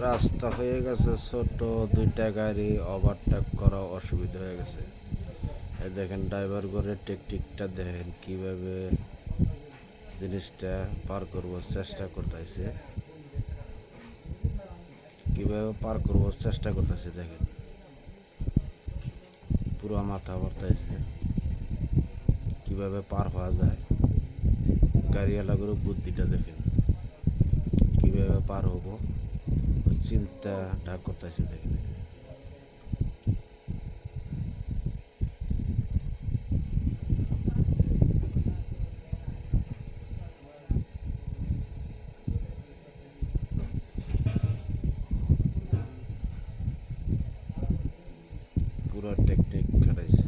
রাস্তা হয়ে গেছে ছোট, দুইটা গাড়ি ওভারটেক করা অসুবিধা হয়ে গেছে। এই দেখেন ড্রাইভার করে টেকটিকটা দেখেন কিভাবে জিনিসটা পার করবার চেষ্টা করতেছে, দেখেন পুরো মাথা ভরতাইছে কিভাবে পার হওয়া যায়। গাড়িওয়ালাগুলো বুদ্ধিটা দেখেন কিভাবে পার হবো, চিন্তাটা করতেছে দেখেন। পুরো টেকনিক খাটাইছে।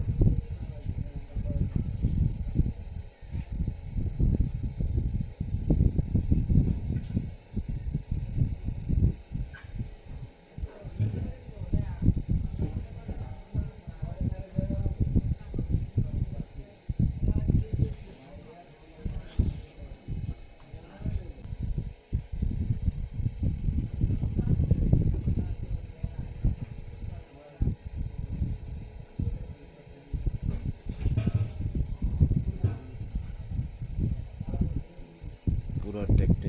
পুরো টেকনিক